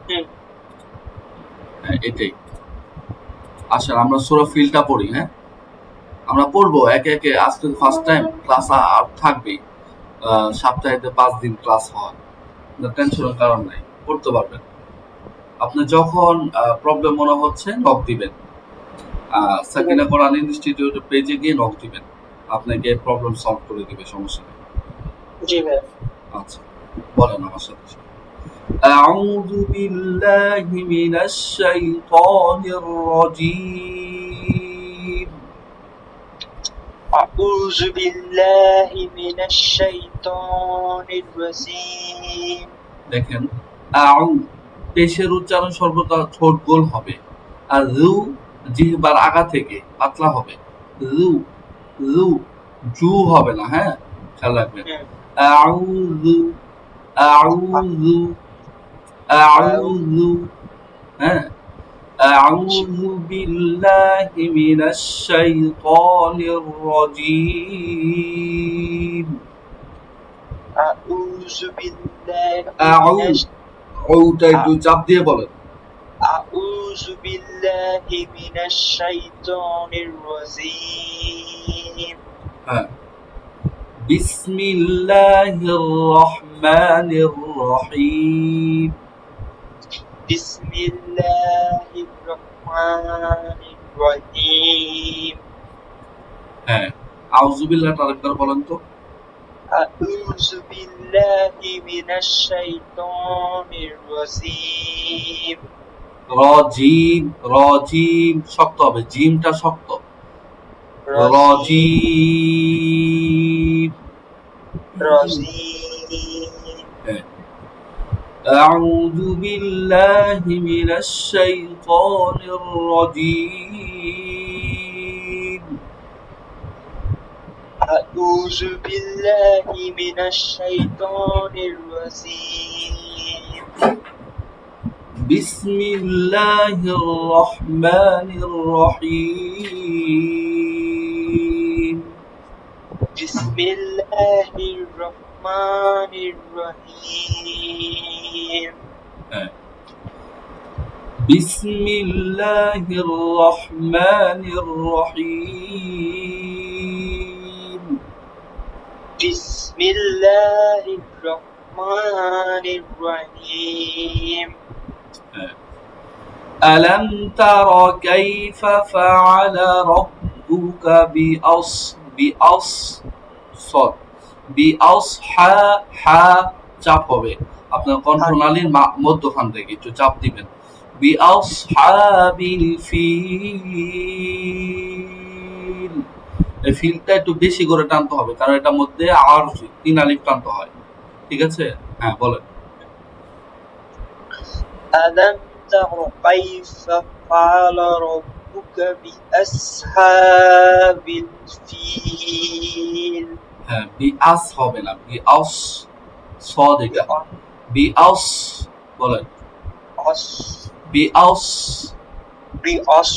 হুম। হ্যাঁ, এটাই। আসলে আমরা সূরা ফিলটা পড়ি, হ্যাঁ? আমরা পড়বো একে একে। আজকে ফার্স্ট টাইম ক্লাস থাকবেই। সপ্তাহে 5 দিন ক্লাস হয়। টেনশনের কারণ নাই, পড়তে পারবেন। আপনি যখন প্রবলেম মনে হচ্ছে নক দিবেন, ঠিক সাকিনা আছে। কোরআন ইনস্টিটিউটের পেজে গিয়ে নক দিবেন, আপনাকে প্রবলেম সলভ করে দিবে, সমস্যা নেই। জি ভাইয়া। আচ্ছা, বলেন আমার সাথে সাথে। أعوذ بالله من الشيطان الرجيم। أعوذ بالله من الشيطان الرجيم। দেখেন, আউ পেশের উচ্চারণ সর্বদা ঠোঁট গোল হবে, আর রু জিহ্বার আগা থেকে পাতলা হবে। রু, রু, জু হবে না, হ্যাঁ, খেয়াল রাখবেন। হুম। আউযু, আউযু, আউযু, হ্যাঁ। আউযু বিল্লাহি মিনাশ শাইতানির রাজীম। أعوذ بالله আউ, من ওটা একটু চাপ দিয়ে বলেন। أعوذ بالله من الشيطان الرجيم. হ্যাঁ, বিসমিল্লাহির রহমানির রহিম। بسم الله الرحمن الرحيم. হ্যাঁ, আউযুবিল্লাহটা আরেকবার বলেন তো। أعوذ بالله من الشيطان الرجيم. রজিম, রজিম শক্ত হবে, জিমটা শক্ত। رجيم. রজিম। رجيم. হ্যাঁ। أعوذ بالله من الشيطان الرجيم. أعوذ بالله من الشيطان الرجيم. بسم الله الرحمن الرحيم. بسم الله الرحمن الرحيم. হ্যাঁ, بسم الله الرحمن الرحيم. بسم الله الرحمن الرحيم. হ্যাঁ। ألم تر كيف فعل ربك صاد بأصحى হা চাপ হবে, আপনার কণ্ঠনালীর মধ্যখান থেকে একটু চাপ দিবেন। বিআসহাবিল ফিল, এই ফিলটা একটু বেশি করে টানতে হবে, কারণ এটার মধ্যে আর 3 আলিফ টানতে হয়। ঠিক আছে? হ্যাঁ, বলেন। ألم تر كيف فعل ربك بأصحاب الفيل. হ্যাঁ, বিআস হবে না, বিআস, সদ এটা। বিআস, বলেন। بأص বিআস, بأص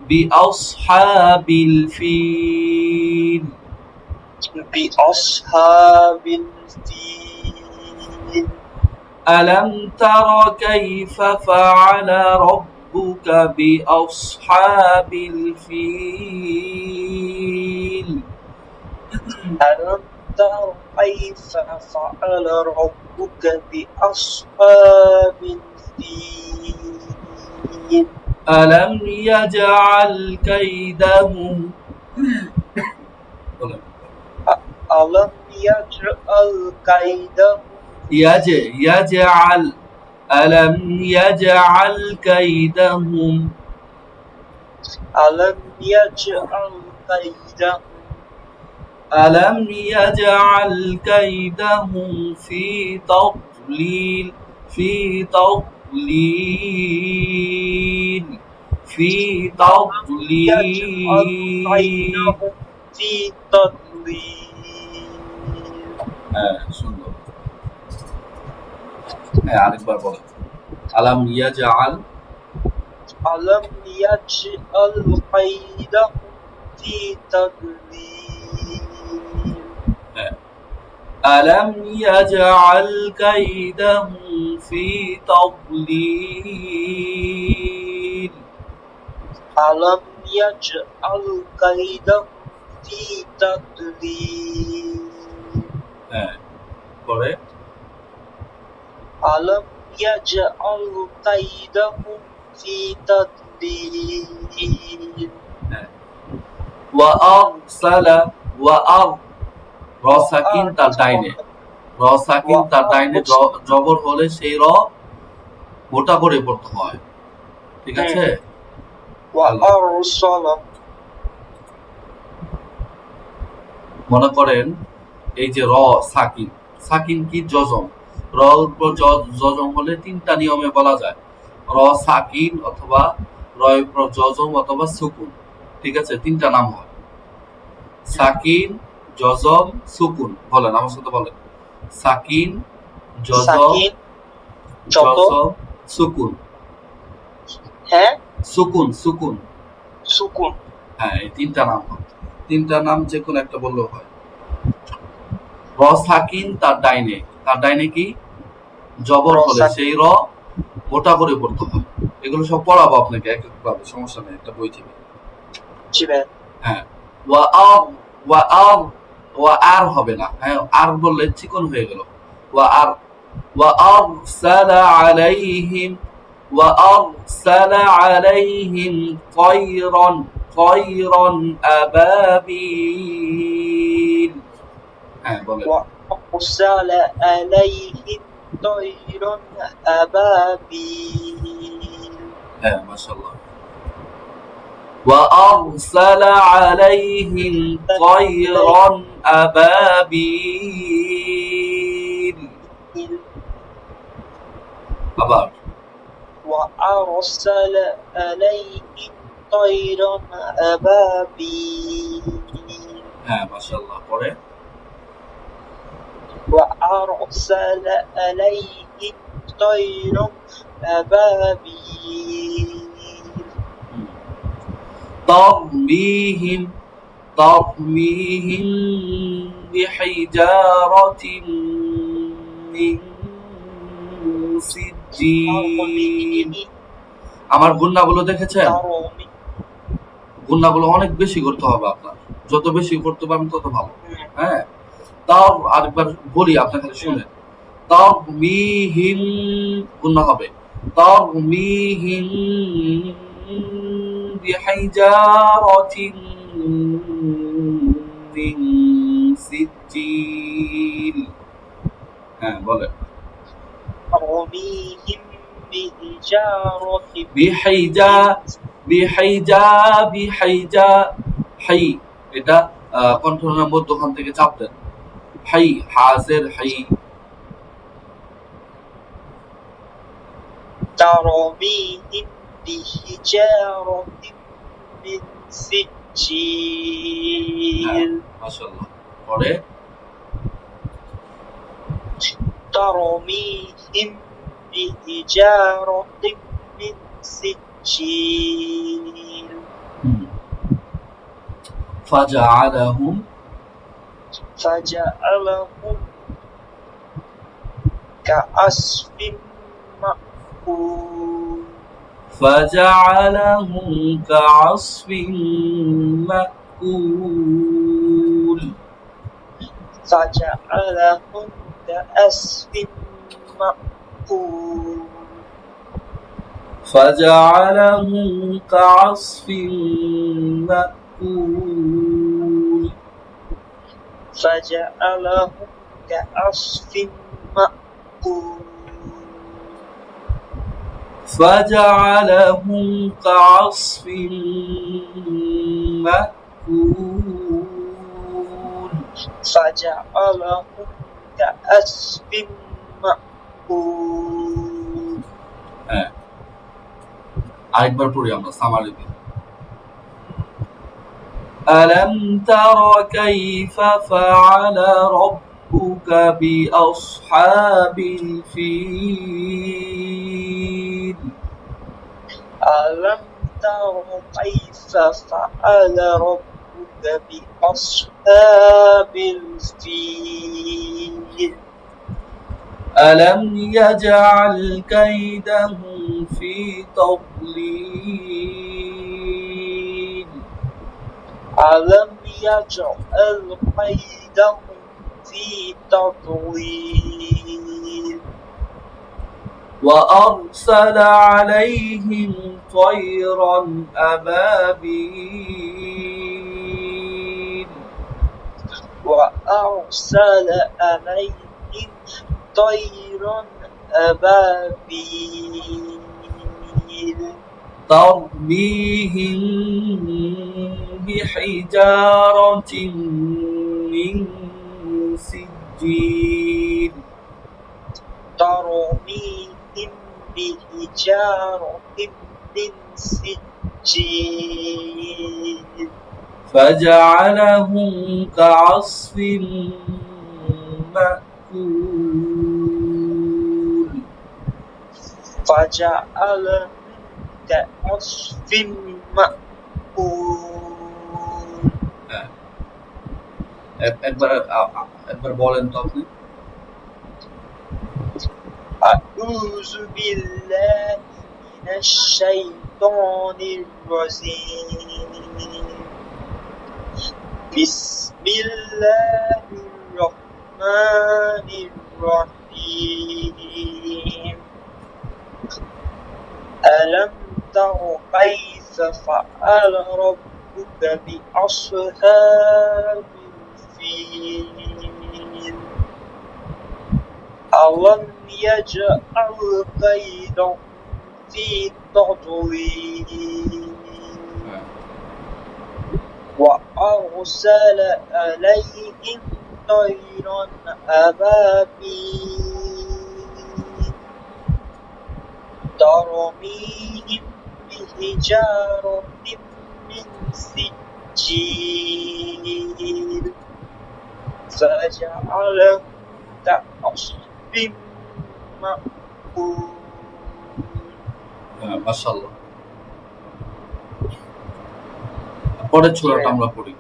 বিআসহাবিল ফিল। بأصحاب الفيل. ألم تر كيف فعل ربك بأصحاب الفيل. ألم تر كيف فعل ربك بأصحاب الفيل. ألم يجعل كيدهم، বলেন। ألم يجعل كيدهم. يجعل، ألم يجعل كيدهم. ألم يجعل كيدهم. ألم يجعل كيدهم في تضليل، في تضليل، في يجعل تضليل. كيدهم في تضليل. হ্যাঁ, সুন্দর। হ্যাঁ, আরেকবার বলেন। আলাম ইয়াজআল। ألم يجعل كيدهم في تضليل. হ্যাঁ, ألم يجعل كيدهم في تضليل ألم يجعل كيدهم في تضليل হ্যাঁ পরে ألم يجعل كيدهم في تضليل হ্যাঁ وأرسل وأر র সাকিন তার ডাইনে র সাকিন তার ডাইনে জবর হলে সেই র মোটা করে পড়তে হয় ঠিক আছে وأرسل মনে করেন এই যে র সাকিন সাকিন কি জজম র উপর জজম হলে তিনটা নিয়মে বলা যায় র সাকিন অথবা র উপর জজম অথবা সুকুন ঠিক আছে তিনটা নাম হয় সাকিন জজম সুকুন বলেন আমার সাথে বলেন সাকিন জজম সাকিন জজম সুকুন হ্যাঁ সুকুন সুকুন সুকুন হ্যাঁ এই তিনটা নাম হয় তিনটা নাম যে কোনো একটা বললেও হয় র সাকিন তার ডাইনে কি জবর হলে সেই র মোটা করে পড়তে হয় এগুলো সব পড়াবো আপনাকে এক এক ভাবে সমস্যা নেই একটা বই থেকে হ্যাঁ ওয়া আর হবে না হ্যাঁ আর বললে চিকন হয়ে গেল ওয়া আর وأرسل عليهم طيرا أبابيل وأرسل عليهم طيرا أبابيل ما شاء الله وأرسل عليهم طيرا أبابيل আবার وأرسل عليهم طيرا أبابيل হ্যাঁ মাশাআল্লাহ পরে وأرسل عليهم طيرا أبابيل ترميهم بحجارة من سجيل আমার গুণনাগুলো দেখেছেন গুণনাগুলো অনেক বেশি করতে হবে আপনার যত বেশি করতে পারবেন তত ভালো হ্যাঁ তাও আরেকবার বলি আপনি খালি শুনেন তারমিহিম গুণনা হবে তারমিহিম বিহাইজারাতিন মিন সিজিল হ্যাঁ বলেন ترميهم بحجارة হাই এটা কন্ট্রোলের মধ্যখান থেকে চাপ দেন হাই হাজের হাই ترميهم بحجارة من سجيل মাশাআল্লাহ পরে ترميهم بحجارة من سجيل فجعلهم كعصف مأكول فجعلهم كعصف مأكول فجعلهم كعصف مأكول فجعلهم كعصف مأكول فجعلهم كعصف مأكول فجعلهم كعصف مأكول فجعلهم كعصف مأكول আরেকবার পড়ি আমরা সামারি ألم تر كيف فعل ربك بأصحاب الفيل ألم تر كيف فعل ربك بأصحاب الفيل ألم يجعل كيدهم في تضليل ألم يجعل كيدهم في تضليل وأرسل عليهم طيرا أبابيل وأرسل عليهم طيرا أبابيل ترميهم بحجارة من سجيل ترميهم بحجارة من سجيل فجعلهم كعصف مأكول فجعلهم كعصف مأكول একবার বলেন তো আপনি أعوذ بالله من الشيطان الرجيم بسم الله الرحمن الرحيم ألم تر كيف فعل ربك بأصحاب الفيل ألم يجعل كيدهم في تضليل وأرسل عليهم طيرا أبابيل ترميهم بحجارة من سجيل فجعلهم كعصف مأكول মাশাআল্লাহ পরের সূরাটা আমরা পড়ি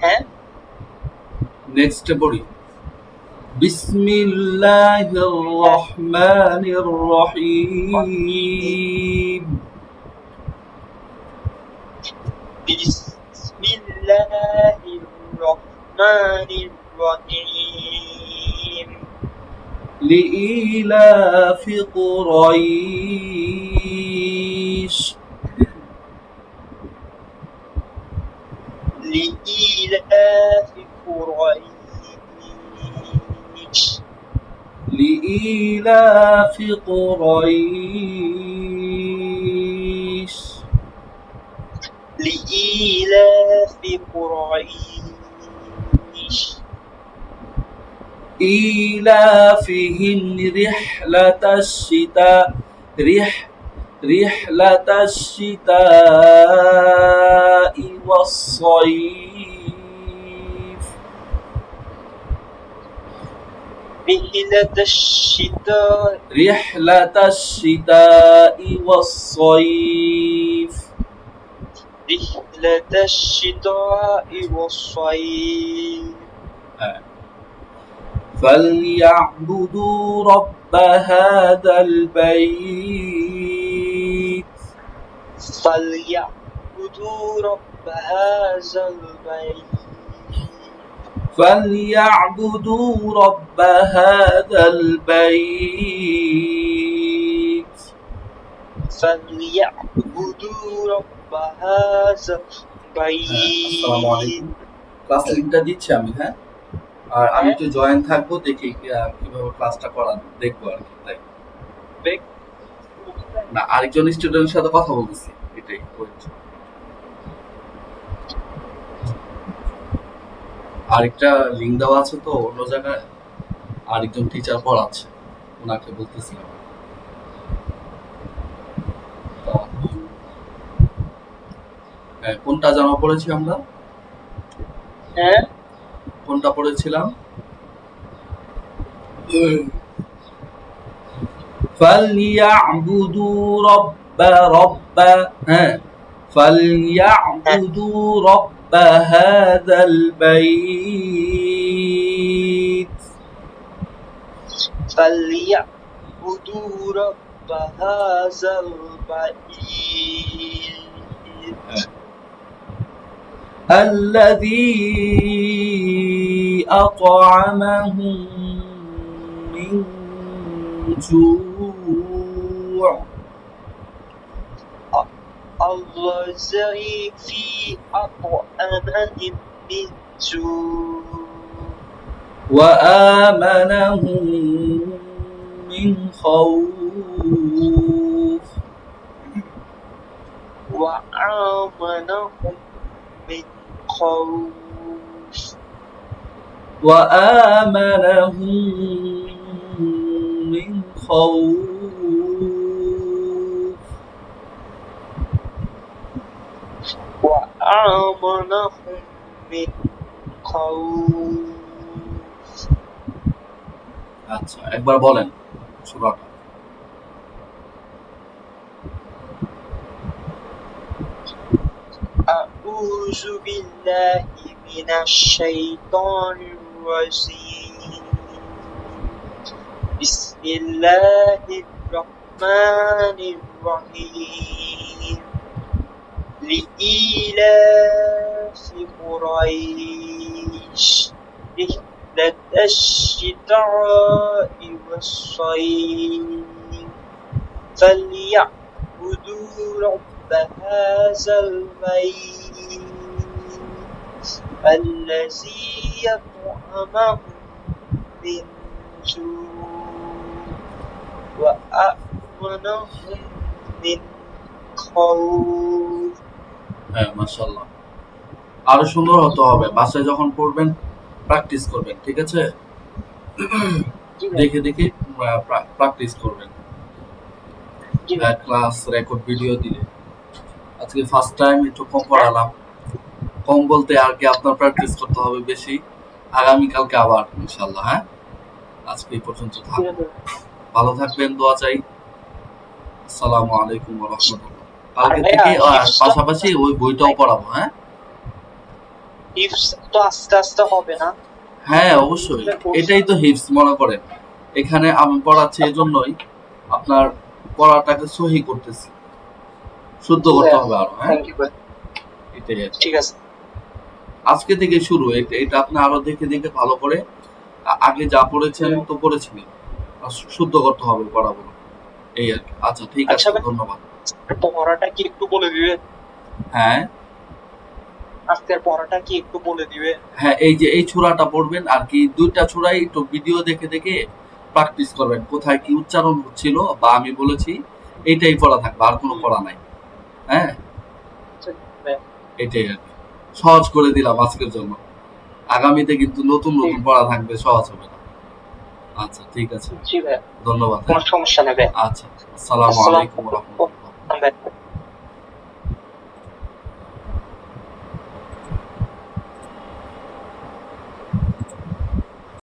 হ্যাঁ নেক্সটে পড়ি বিসমিল্লাহির রহমানির রহিম بسم الله الرحمن الرحيم لإيلاف قريش لإيلاف قريش لإيلاف قريش لإيلاف قريش إيلافهم رحلة الشتاء رحلة الشتاء والصيف رحلة الشتاء رحلة الشتاء والصيف رحلة الشتاء والصيف فليعبدوا رب هذا البيت فليعبدوا رب هذا البيت فليعبدوا رب هذا البيت فليعبدوا رب هذا البيت আসসালামু আলাইকুম ক্লাস লিংকটা দিচ্ছি আমি হ্যাঁ আর আমি একটু জয়েন থাকবো দেখি কিভাবে ক্লাসটা করা দেখবো আর কি তাই না আরেকজন স্টুডেন্টের সাথে কথা বলতেছি এটাই আরেকটা লিংক দেওয়া আছে তো অন্য জায়গায় আরেকজন টিচার পড়াচ্ছে ওনাকে বলতেছিলাম কোনটা জানা পড়েছি আমরা হ্যাঁ কোনটা পড়েছিলাম فليعبدوا رب হ্যাঁ فليعبدوا رب هذا البيت فليعبدوا رب هذا البيت الذي أطعمهم من جوع الذي في أطعمهم من جوع وآمنهم من خوف وآمنهم من خوف وآمنهم من خوف وآمنهم من خوف আচ্ছা একবার বলেন সূরাটা أعوذ بالله من الشيطان الرجيم بسم الله الرحمن الرحيم لإيلاف قريش رحلة الشتاء والصيف فليعبدوا رب هذا البيت الذي يطعمهم من جوع وآمنهم من خوف হ্যাঁ মাশাআল্লাহ আরো সুন্দর হতে হবে বাসায় যখন পড়বেন প্র্যাকটিস করবেন ঠিক আছে দেখে দেখে প্র্যাকটিস করবেন ক্লাস রেকর্ড ভিডিও দিলে আজকে ফার্স্ট টাইম একটু কম পড়ালাম কম বলতে আর কি আপনার প্র্যাকটিস করতে হবে বেশি আগামীকালকে আবার ইনশাআল্লাহ হ্যাঁ আজকে এই পর্যন্ত থাক ভালো থাকবেন দোয়া চাই আসসালামু আলাইকুম ওয়া রাহমাতুল্লাহ কালকে থেকে পাশাপাশি ওই বইটাও পড়াবো হ্যাঁ হিফজ তো আস্তে আস্তে হবে না হ্যাঁ অবশ্যই এটাই তো হিফজ মনে করেন এখানে আমি পড়াচ্ছি এজন্যই আপনার পড়াটাকে সহি করতেছি শুদ্ধ করতে হবে আরো হ্যাঁ এটাই ঠিক আছে আজকে থেকে শুরু এটা আপনি আরো দেখে দেখে ভালো করে আগে যা পড়েছেন তো পড়েছিলেন শুদ্ধ করতে হবে পড়াগুলো এই আর কি আচ্ছা ঠিক আছে ধন্যবাদ পড়াটা কি একটু বলে দিবে হ্যাঁ আজকের পড়াটা কি একটু বলে দিবে হ্যাঁ এই যে এই ছোরাটা পড়বেন আর কি দুইটা ছোরাই একটু ভিডিও দেখে দেখে প্র্যাকটিস করবেন কোথায় কি উচ্চারণ হচ্ছিল বা আমি বলেছি এইটাই পড়া থাকবে আর কোনো পড়া নাই হ্যাঁ এটাই আর কি সহজ করে দিলাম আজকের জন্য আগামীতে কিন্তু নতুন নতুন পড়া থাকবে সহজ হবে না আচ্ছা ঠিক আছে ধন্যবাদ কোনো সমস্যা নেই আচ্ছা আসসালামু আলাইকুম ওয়া রাহমাতুল্লাহ